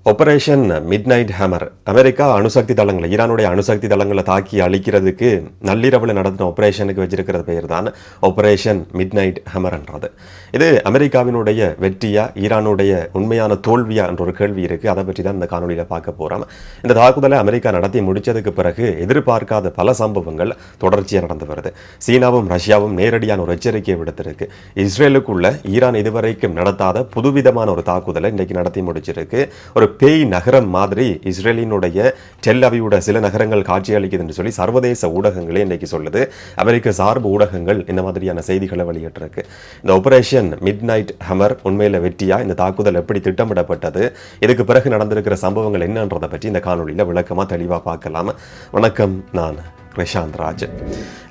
Operation midnight hammer America அணுசக்தி தளங்களை ஈரானுடைய அணுசக்தி தளங்களை தாக்கி அழிக்கிறதுக்கு நள்ளிரவில் நடத்தின ஆபரேஷனுக்கு வச்சிருக்கிற பெயர் தான் ஆபரேஷன் மிட்நைட் ஹேமர்ன்றது. இது அமெரிக்காவினுடைய வெற்றியா ஈரானுடைய உண்மையான தோல்வியா என்ற ஒரு கேள்வி இருக்குது. அதை பற்றி தான் இந்த காணொலியில் பார்க்க போகிறோம். இந்த தாக்குதலை அமெரிக்கா நடத்தி முடித்ததுக்கு பிறகு எதிர்பார்க்காத பல சம்பவங்கள் தொடர்ச்சியாக நடந்து வருது. சீனாவும் ரஷ்யாவும் நேரடியான ஒரு எச்சரிக்கையை விடுத்திருக்கு. இஸ்ரேலுக்குள்ள ஈரான் இதுவரைக்கும் நடத்தாத புதுவிதமான ஒரு தாக்குதலை இன்றைக்கு நடத்தி முடிச்சிருக்கு. ஒரு பேய் நகரம் மாதிரி இஸ்ரேலினுடைய டெல் அவிவோட சில நகரங்கள் காட்சி அளிக்குதுன்னு சொல்லி சர்வதேச ஊடகங்களே இன்னைக்கு சொல்லுது. அமெரிக்க சார்பு ஊடகங்கள் இந்த மாதிரியான செய்திகளை வெளியிட்டிருக்கு. இந்த ஆபரேஷன் மிட்நைட் ஹேமர் உண்மையில வெற்றியா, இந்த தாக்குதல் எப்படி திட்டமிடப்பட்டது, இதுக்கு பிறகு நடந்திருக்கிற சம்பவங்கள் என்னன்றதை பற்றி இந்த காணொலியில் விளக்கமா தெளிவா பார்க்கலாம். வணக்கம், நான் பிரசாந்த் ராஜ்.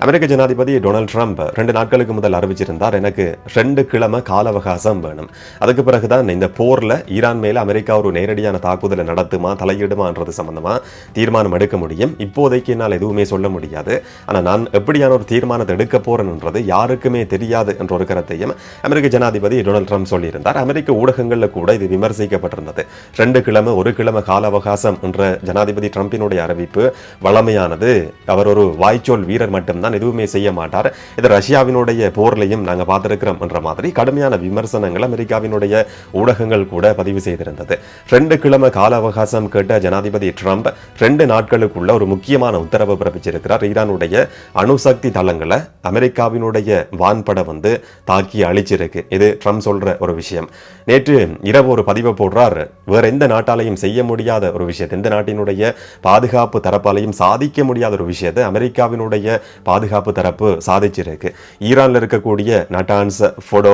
அமெரிக்க ஜனாதிபதி டொனால்ட் ட்ரம்ப் 2 நாட்களுக்கு முதல் அறிவிச்சிருந்தார், எனக்கு 2 கிழமை கால அவகாசம் வேணும். அதுக்கு பிறகுதான் இந்த போர்ல ஈரான் மேல அமெரிக்கா ஒரு நேரடியான தாக்குதலை நடத்துமா தலையிடுமான்றது சம்பந்தமா தீர்மானம் எடுக்க முடியும். இப்போதைக்கு என்னால் எதுவுமே சொல்ல முடியாது. ஆனால் நான் எப்படியான ஒரு தீர்மானத்தை எடுக்க போறேன்ன்றது யாருக்குமே தெரியாது என்ற ஒரு கருத்தையும் அமெரிக்க ஜனாதிபதி டொனால்ட் ட்ரம்ப் சொல்லியிருந்தார். அமெரிக்க ஊடகங்களில் கூட இது விமர்சிக்கப்பட்டிருந்தது. 2 கிழமை 1 கிழமை கால அவகாசம் என்ற ஜனாதிபதி ட்ரம்பினுடைய அறிவிப்பு வளமையானது. அவர் ஒரு வாய்ச்சொல் வீரர் மட்டும்தான், எதுவுமே செய்ய மாட்டார். இது ரஷ்யாவினுடைய போர்லையும் நாங்கள் பார்த்திருக்கிறோம் என்ற மாதிரி கடுமையான விமர்சனங்கள் அமெரிக்காவினுடைய ஊடகங்கள் கூட பதிவு செய்திருந்தது. 2 கிழமை கால அவகாசம் கேட்ட ஜனாதிபதி ட்ரம்ப் 2 நாட்களுக்குள்ள ஒரு முக்கியமான உத்தரவு பிறப்பிச்சிருக்கிறார். ஈரானுடைய அணுசக்தி தளங்களை அமெரிக்காவினுடைய வான்படை தாக்கி அழிச்சிருக்கு. இது ட்ரம்ப் சொல்ற ஒரு விஷயம். நேற்று இரவு ஒரு பதிவை போடுறார். வேற எந்த நாட்டாலையும் செய்ய முடியாத ஒரு விஷயத்தை, எந்த நாட்டினுடைய பாதுகாப்பு தரப்பாலையும் சாதிக்க முடியாத ஒரு விஷயத்தை அமெரிக்காவினுடைய பாதுகாப்பு தரப்பு சாதிச்சிருக்கு. ஈரான்ல இருக்கக்கூடிய நட்டான்ஸ், ஃபோடோ,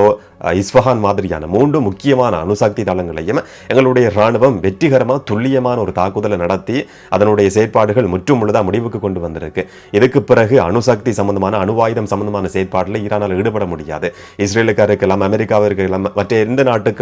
இஸ்ஃபஹான் மாதிரியான 3 முக்கியமான அணுசக்தி தளங்களையும் எங்களுடைய ராணுவம் வெற்றிகரமாக துல்லியமான ஒரு தாக்குதலை நடத்தி அதனுடைய செயற்பாடுகள் முற்றும் முழுதாக முடிவுக்கு கொண்டு வந்திருக்கு. இதுக்கு பிறகு அணுசக்தி சம்பந்தமான அணுவாயுதம் சம்பந்தமான செயற்பாட்டில் ஈரானால் ஈடுபட முடியாது. இஸ்ரேலுக்காக இருக்கலாம், அமெரிக்காவாக இருக்கலாம், மற்ற எந்த நாட்டுக்கும்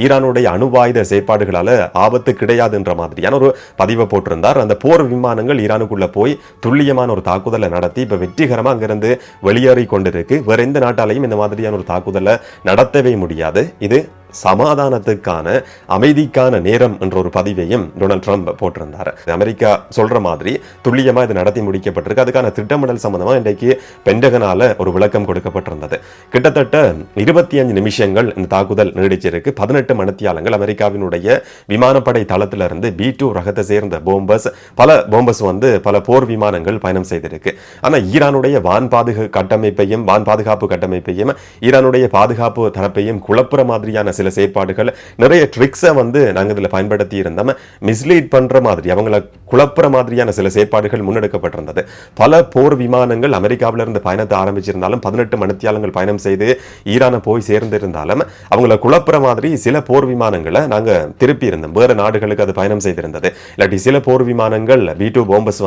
ஈரானுடைய அணுவாயுத செயற்பாடுகளால் ஆபத்து கிடையாது என்ற மாதிரியான ஒரு பதிவை போட்டிருந்தார். அந்த போர் விமானங்கள் ஈரானுக்குள்ள போய் துல்லியமான ஒரு தாக்குதலை நடத்தி இப்ப வெற்றிகரமா அங்கிருந்து வெளியேறி கொண்டிருக்கு. வேற எந்த நாட்டாலையும் இந்த மாதிரியான ஒரு தாக்குதலை நடத்தவே முடியாது. இது சமாதானத்துக்கான அமைதிக்கான நேரம் என்ற ஒரு பதிவையும் டொனால்ட் ட்ரம்ப் போட்டிருந்தார். அமெரிக்கா சொல்ற மாதிரி துல்லியமா இது நடத்தி முடிக்கப்பட்டிருக்கு. அதுக்கான திட்டமிடல் சம்பந்தமா இன்றைக்கு பென்டகனால ஒரு விளக்கம் கொடுக்கப்பட்டிருந்தது. கிட்டத்தட்ட 25 நிமிஷங்கள் இந்த தாக்குதல் நீடிச்சிருக்கு. 18 மணித்தியாலங்கள் அமெரிக்காவினுடைய விமானப்படை தளத்திலிருந்து B2 ரகத்தை சேர்ந்த போம்பஸ், பல போம்பஸ் பல போர் விமானங்கள் பயணம் செய்திருக்கு. ஆனா ஈரானுடைய வான் பாதுகாப்பு கட்டமைப்பையும் ஈரானுடைய பாதுகாப்பு தரப்பையும் குழப்புற மாதிரியான சில செயற்பாடுகள், நிறைய ட்ரிக்ஸை நாங்கள் இதில் பயன்படுத்தி இருந்தோம். மிஸ்லீட் பண்ற மாதிரி, அவங்களை குழப்புற மாதிரியான சில செயற்பாடுகள் முன்னெடுக்கப்பட்டிருந்தது. பல போர் விமானங்கள் அமெரிக்காவிலிருந்து பயணத்தை ஆரம்பிச்சிருந்தாலும் 18 மணித்தியாலங்கள் பயணம் செய்து ஈரானை போய் சேர்ந்திருந்தாலும் அவங்களை குழப்புற மாதிரி சில போர் விமானங்களை நாங்கள் திருப்பி இருந்தோம். வேறு நாடுகளுக்கு அது பயணம் செய்திருந்தது. இல்லாட்டி சில போர் விமானங்கள் B2 போம்பஸ்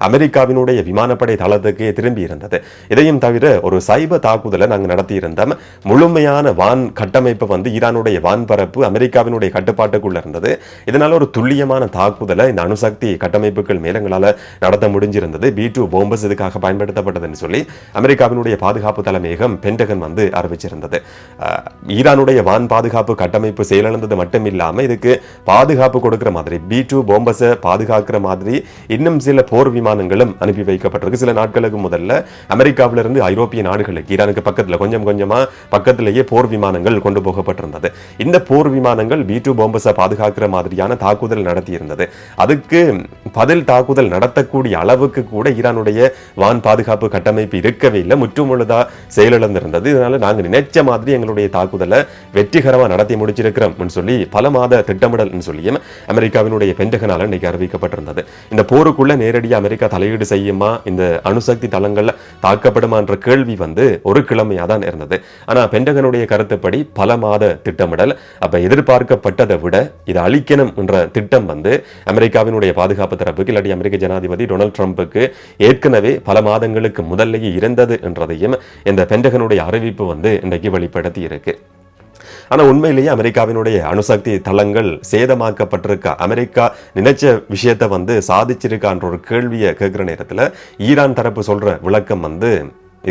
அமெரிக்காவினுடைய விமானப்படை தளத்துக்கு திரும்பி இருந்தது. இதையும் தவிர ஒரு சைபர் தாக்குதலை நாங்கள் நடத்தி இருந்தோம். முழுமையான வான் கட்டமைப்பு ஈரானுடைய வான்பரப்பு அமெரிக்காவினுடைய கட்டுப்பாட்டுக்குள்ள இருந்தது. இதனால ஒரு துல்லியமான தாக்குதலை இந்த அணுசக்தி கட்டமைப்புகள் மேலங்களால நடத்த முடிஞ்சிருந்தது. B2 போம்பஸ் இதுக்காக பயன்படுத்தப்பட்டதுன்னு சொல்லி அமெரிக்காவினுடைய பாதுகாப்பு தலைமையகம் பென்டகன் அறிவிச்சிருந்தது. ஈரானுடைய வான் பாதுகாப்பு கட்டமைப்பு செயலிழந்தது மட்டும் இல்லாம இதுக்கு பாதுகாப்பு கொடுக்கிற மாதிரி B2 போம்பஸை பாதுகாக்கிற மாதிரி இன்னும் சில போர் விமானங்களும் அனுப்பி வைக்கப்பட்டிருக்கு. சில நாட்களுக்கு முதல்ல அமெரிக்காவிலிருந்து ஐரோப்பிய நாடுகளுக்கு, ஈரானுக்கு பக்கத்துல கொஞ்சம் கொஞ்சமா பக்கத்திலேயே போர் விமானங்கள் கொண்டு போகப்பட்டிருந்தது. இந்த போர் விமானங்கள் B2 போம்பஸை பாதுகாக்கிற மாதிரியான தாக்குதல் நடத்தி இருந்தது. அதுக்கு பதில் தாக்குதல் நடத்தக்கூடிய அளவுக்கு கூட ஈரானுடைய வான் பாதுகாப்பு கட்டமைப்பு இருக்கவே இல்லை, முற்றுமுழுதா செயலிழந்திருந்தது. இதனால நாங்கள் நினைச்ச மாதிரி எங்களுடைய தாக்குதலை வெற்றிகரமாக நடத்தி முடிச்சிருக்கிறோம் சொல்லி பல மாத திட்டமிடல் சொல்லியும் அமெரிக்காவினுடைய பென்டகனால இன்னைக்கு அறிவிக்கப்பட்டிருந்தது. இந்த போருக்குள்ள நேரடியாக அமெரிக்கா தலையீடு செய்யுமா, இந்த அணுசக்தி தளங்கள் தாக்கப்படுமா என்ற கேள்வி 1 கிழமையா தான் இருந்தது. ஆனா பென்டகனுடைய கருத்துப்படி பல மாத திட்டமிடல். அப்ப எதிர்பார்க்கப்பட்டதை விட இதை அழிக்கணும் என்ற திட்டம் அமெரிக்காவினுடைய பாதுகாப்பு தரப்புக்கு, இல்லாட்டி அமெரிக்க ஜனாதிபதி டொனால்ட் ட்ரம்புக்கு ஏற்கனவே பல மாதங்களுக்கு முதல்லேயே இருந்தது என்றதையும் இந்த பென்டகனுடைய அறிவிப்பு இன்றைக்கு வெளிப்படுத்தி இருக்கு. ஆனா உண்மையிலேயே அமெரிக்காவினுடைய அணுசக்தி தளங்கள் சேதமாக்கப்பட்டிருக்கா, அமெரிக்கா நினைச்ச விஷயத்தை சாதிச்சிருக்கான்ற ஒரு கேள்வியை கேட்கிற நேரத்தில் ஈரான் தரப்பு சொல்ற விளக்கம்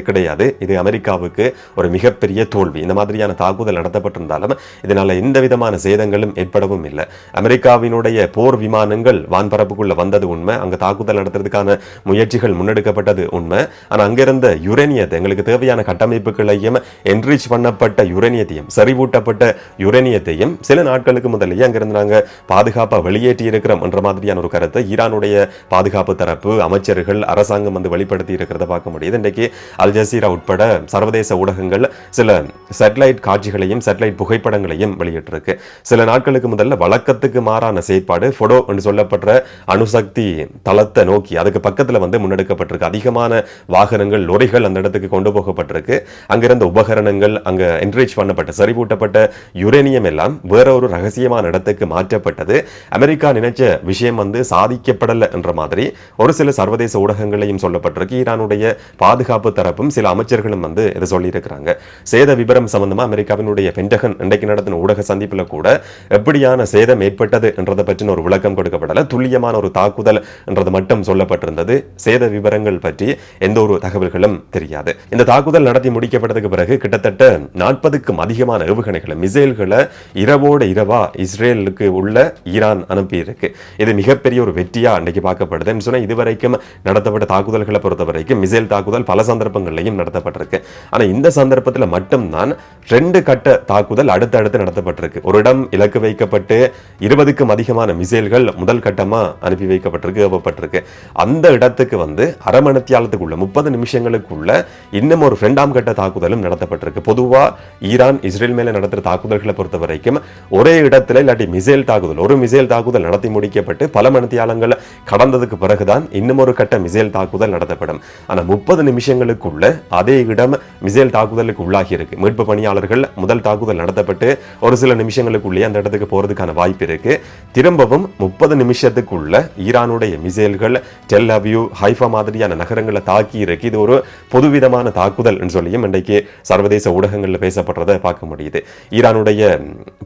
கிடையாது. இது அமெரிக்காவுக்கு ஒரு மிகப்பெரிய தோல்வி. இந்த மாதிரியான தாக்குதல் நடத்தப்பட்டிருந்தாலும் இதனால எந்த விதமான சேதங்களும் ஏற்படவும் இல்லை. அமெரிக்காவினுடைய போர் விமானங்கள் வான்பரப்புக்குள்ள வந்தது உண்மை, அங்க தாக்குதல் நடத்துறதுக்கான முயற்சிகள் முன்னெடுக்கப்பட்டது உண்மை. ஆனா அங்கிருந்த யுரேனியத்தை, எங்களுக்கு தேவையான கட்டமைப்புகளையும் என்ரிச் பண்ணப்பட்ட யுரேனியத்தையும் செறிவூட்டப்பட்ட யுரேனியத்தையும் சில நாட்களுக்கு முதலேயே அங்கிருந்து நாங்க பாதுகாப்பா வெளியேற்றி இருக்கிறோம் என்ற மாதிரியான ஒரு கருத்தை ஈரானுடைய பாதுகாப்பு தரப்பு அமைச்சர்கள் அரசாங்கம் வந்து வெளிப்படுத்தி இருக்கிறத பார்க்க முடியுது. இன்றைக்கு அல் ஜசீரா உட்பட சர்வதேச ஊடகங்கள் சில சேட்டலைட் காட்சிகளையும் சேட்டலைட் புகைப்படங்களையும் வெளியிட்டிருக்கு. சில நாட்களுக்கு முதல்ல வழக்கத்துக்கு மாறான செயற்பாடு ஃபொடோ என்று சொல்லப்பட்ட அணுசக்தி தளத்தை நோக்கி அதுக்கு பக்கத்தில் வந்து முன்னெடுக்கப்பட்டிருக்கு. அதிகமான வாகனங்கள் லொரிகள் அந்த இடத்துக்கு கொண்டு போகப்பட்டிருக்கு. அங்கிருந்த உபகரணங்கள் அங்க என்ரிச் பண்ணப்பட்ட செறிவூட்டப்பட்ட யுரேனியம் எல்லாம் வேற ஒரு ரகசியமான இடத்துக்கு மாற்றப்பட்டது. அமெரிக்கா நினைச்ச விஷயம் வந்து சாதிக்கப்படல என்ற மாதிரி ஒரு சில சர்வதேச ஊடகங்களையும் சொல்லப்பட்டிருக்கு. ஈரானுடைய பாதுகாப்பு தரப்பும் சில அமைச்சர்களும் வந்து இதை சொல்லி இருக்கிறாங்க. சேத விபரம் சம்பந்தமா அமெரிக்காவினுடைய பென்டகன் இன்றைக்கு நடத்தின ஊடக சந்திப்புல கூட எப்படியான சேதம் ஏற்பட்டது என்றதை பற்றின ஒரு விளக்கம் கொடுக்கப்படல. துல்லியமான ஒரு தாக்குதல் என்றது மட்டும் சொல்லப்பட்டிருந்தது. சேத விவரங்கள் பற்றி எந்த ஒரு தகவல்களும் தெரியாது. இந்த தாக்குதல் நடத்தி முடிக்கப்பட்டதுக்கு பிறகு கிட்டத்தட்ட 40க்கும் அதிகமான ஏவுகணைகளை மிசைல்களை இரவோடு இரவா இஸ்ரேலுக்கு உள்ள ஈரான் அனுப்பி இருக்கு. இது மிகப்பெரிய ஒரு வெற்றியா அன்றைக்கு பார்க்கப்படுது. சொன்னா இதுவரைக்கும் நடத்தப்பட்ட தாக்குதல்களை பொறுத்த வரைக்கும் மிசைல் தாக்குதல் பல சந்தர்ப்பங்களையும் நடத்தப்பட்டிருக்கு. ஆனா இந்த சந்தர்ப்பத்தில் மட்டும்தான் 2 கட்ட தாக்குதல் அடுத்தடுத்து நடத்தப்பட்டிருக்கு. ஒரு இடம் இலக்கு வைக்கப்பட்டு 20க்கும் அதிகமான மிசைல்கள் முதல் கட்டமா அனுப்பி வைக்கப்பட்டிருக்கு, ஏவப்பட்டிருக்கு. அந்த இடத்துக்கு வந்து அரை மணித்தியாலத்துக்குள்ள 30 நிமிஷங்களுக்குள்ள இன்னும் ஒரு 2ஆம் கட்ட தாக்குதலும் நடத்தப்பட்டிருக்கு. பொதுவா ஈரான் இஸ்ரேல் மேல நடத்துற தாக்குதல்களை பொறுத்த வரைக்கும் ஒரே இடத்துல இல்லாட்டி மிசைல் தாக்குதல் ஒரு மிசைல் தாக்குதல் நடத்தி முடிக்கப்பட்டு பல மணித்தியாலங்கள் கடந்ததுக்கு பிறகுதான் இன்னும் ஒரு கட்ட மிசைல் தாக்குதல் நடத்தப்படும். ஆனா 30 நிமிஷங்களுக்குள்ள அதே இடம் மிசைல் தாக்குதலுக்கு உள்ளாகி இருக்கு. மீட்பு பணியாளர்கள் முதல் தாக்குதல் நடத்தப்பட்டு ஒரு சில நிமிஷங்களுக்குள்ளே அந்த இடத்துக்கு போறதுக்கான வாய்ப்பு இருக்கு. திரும்பவும் 30 நிமிஷத்துக்குள்ள ஈரானுடைய மிசைல்கள் டெல் அவிவ், ஹைஃபா மாதிரியான நகரங்களை தாக்கி இருக்கு. இது ஒரு பொதுவிதமான தாக்குதல் என்று சொல்லியும் இன்றைக்கு சர்வதேச ஊடகங்களில் பேசப்படுறதை பார்க்க முடியுது. ஈரானுடைய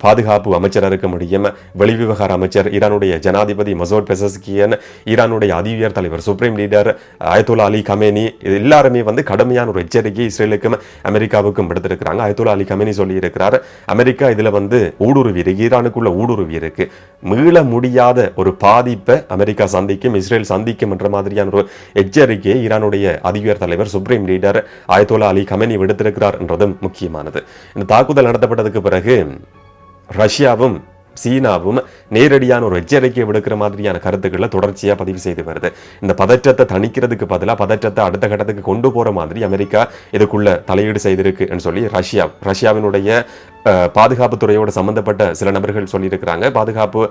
பாதுகாப்பு அமைச்சர் இருக்க முடியும், வெளிவிவகார அமைச்சர், ஈரானுடைய ஜனாதிபதி மசூத் பெசஸ்கியன், ஈரானுடைய அதிஉயர் தலைவர் supreme leader Ayatollah Ali Khamenei, இது எல்லாருமே வந்து கடுமையான ஒரு எச்சரிக்கை இஸ்ரேலுக்கும் அமெரிக்காவுக்கும் எடுத்திருக்கிறாங்க. அயத்துல்லா அலி கமேனி சொல்லி இருக்கிறார், அமெரிக்கா இதுல வந்து ஊடுருவி இருக்கு, ஈரானுக்குள்ள ஊடுருவி இருக்கு, மீள முடியாத ஒரு பாதிப்பை அமெரிக்கா சந்திக்கும், இஸ்ரேல் சந்திக்கும் என்ற மாதிரியான ஒரு எச்சரிக்கையை ஈரானுடைய அதிபர் தலைவர் supreme leader Ayatollah Ali Khamenei விடுத்திருக்கிறார் என்றதும் முக்கியமானது. இந்த தாக்குதல் நடத்தப்பட்டதுக்கு பிறகு ரஷ்யாவும் சீனாவும் நேரடியான ஒரு எச்சரிக்கை விடுக்கிற மாதிரியான கருத்துக்களை தொடர்ச்சியாக பதிவு செய்து வருது. இந்த பதற்றத்தை தணிக்கிறதுக்கு பதிலாக பதற்றத்தை அடுத்த கட்டத்துக்கு கொண்டு போற மாதிரி அமெரிக்கா இதுக்குள்ள தலையீடு செய்திருக்கு சொல்லி ரஷ்யாவினுடைய பாதுகாப்பு துறையோடு சம்பந்தப்பட்ட சில நபர்கள் சொல்லியிருக்கிறாங்க. பாதுகாப்பு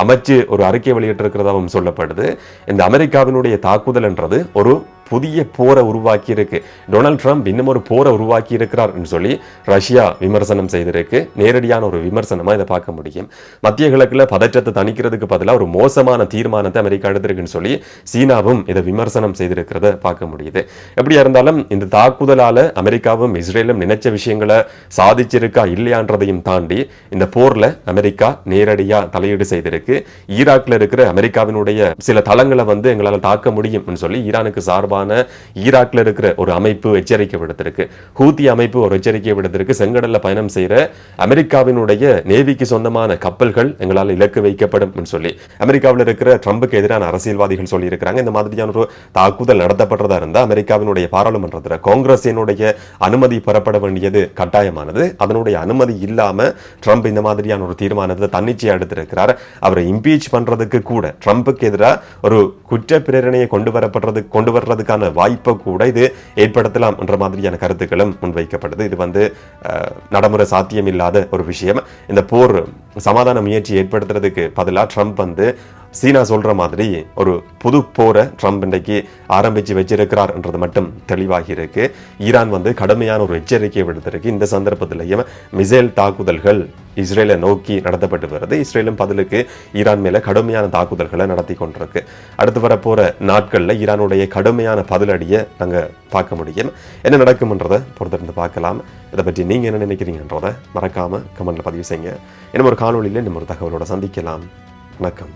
அமைச்சு ஒரு அறிக்கை வெளியிட்டிருக்கிறதாகவும் சொல்லப்படுது. இந்த அமெரிக்காவினுடைய தாக்குதல் என்றது ஒரு புதிய போரை உருவாக்கி இருக்கு. டொனால்ட் ட்ரம்ப் இன்னும் ஒரு போரை உருவாக்கி இருக்கிறார் சொல்லி ரஷ்யா விமர்சனம் செய்திருக்கு. நேரடியான ஒரு விமர்சனமா இதை பார்க்க முடியும். மத்திய கிழக்குல பதற்றத்தை தணிக்கிறதுக்கு பதிலாக ஒரு மோசமான தீர்மானத்தை அமெரிக்கா எடுத்திருக்குன்னு சொல்லி சீனாவும் இதை விமர்சனம் செய்திருக்கிறத பார்க்க முடியுது. எப்படியா இருந்தாலும் இந்த தாக்குதலால அமெரிக்காவும் இஸ்ரேலும் நினைச்ச விஷயங்களை சாதிச்சிருக்கா இல்லையான்றதையும் தாண்டி இந்த போர்ல அமெரிக்கா நேரடியா தலையீடு செய்திருக்கு. ஈராக்ல இருக்கிற அமெரிக்காவினுடைய சில தளங்களை வந்து எங்களால் தாக்க முடியும் சொல்லி ஈரானுக்கு சார்பாக ஈராக்ல இருக்கிற ஒரு அமைப்பு எச்சரிக்கை விடுத்திருக்கு. ஹூத்தி அமைப்பு ஒரு எச்சரிக்கை விடுத்திருக்கு. செங்கடல்ல பயணம் செய்யற அமெரிக்காவினுடைய நேவிக்கு சொந்தமான கப்பல்கள் எங்களால் இலக்கு வைக்கப்படும் சொல்லி அமெரிக்காவில் இருக்கிற ட்ரம்புக்கு எதிரான அரசியல்வாதிகள் சொல்லி இருக்கிறாங்க. இந்த மாதிரியான ஒரு தாக்குதல் நடத்தப்படுறதா இருந்தா அமெரிக்காவினுடைய பாராளுமன்றத்தில் காங்கிரசினுடைய அனுமதி பெறப்பட வேண்டியது கட்டாயமானது. அதனுடைய அனுமதி இல்லாம ட்ரம்ப் இந்த மாதிரியான ஒரு தீர்மானத்தை தன்னிச்சையா எடுத்திருக்கிறார். அவரை இம்பீச் பண்றதுக்கு கூட ட்ரம்புக்கு எதிராக ஒரு குற்ற பிரேரணையை கொண்டு வர்றதுக்கான வாய்ப்பை கூட இது ஏற்படுத்தலாம் என்ற மாதிரியான கருத்துக்களும் முன்வைக்கப்படுது. இது வந்து நடைமுறை சாத்தியம் இல்லாத ஒரு விஷயம். இந்த போர் சமாதான முயற்சி ஏற்படுத்துறதுக்கு பதிலாக ட்ரம்ப் வந்து சீனா சொல்ற மாதிரி ஒரு புது போரை ட்ரம்ப் இன்றைக்கு ஆரம்பிச்சு வச்சிருக்கிறார் என்றது மட்டும் தெளிவாகி இருக்கு. ஈரான் வந்து கடுமையான ஒரு எச்சரிக்கையை விடுத்திருக்கு. இந்த சந்தர்ப்பத்திலையும் மிசைல் தாக்குதல்கள் இஸ்ரேலை நோக்கி நடத்தப்பட்டு வருது. இஸ்ரேலும் பதிலுக்கு ஈரான் மேல கடுமையான தாக்குதல்களை நடத்தி கொண்டிருக்கு. அடுத்து வரப்போற நாட்கள்ல ஈரானுடைய கடுமையான பதிலடியை நாங்க பார்க்க முடியும். என்ன நடக்கும்ன்றதை பொறுத்திருந்து பார்க்கலாம். இதை பற்றி நீங்க என்ன நினைக்கிறீங்கன்றதை மறக்காம கமெண்ட்ல பதிவு செய்யுங்க. இன்னும் ஒரு காணொலியில இன்னும் ஒரு தகவலோட சந்திக்கலாம். வணக்கம்.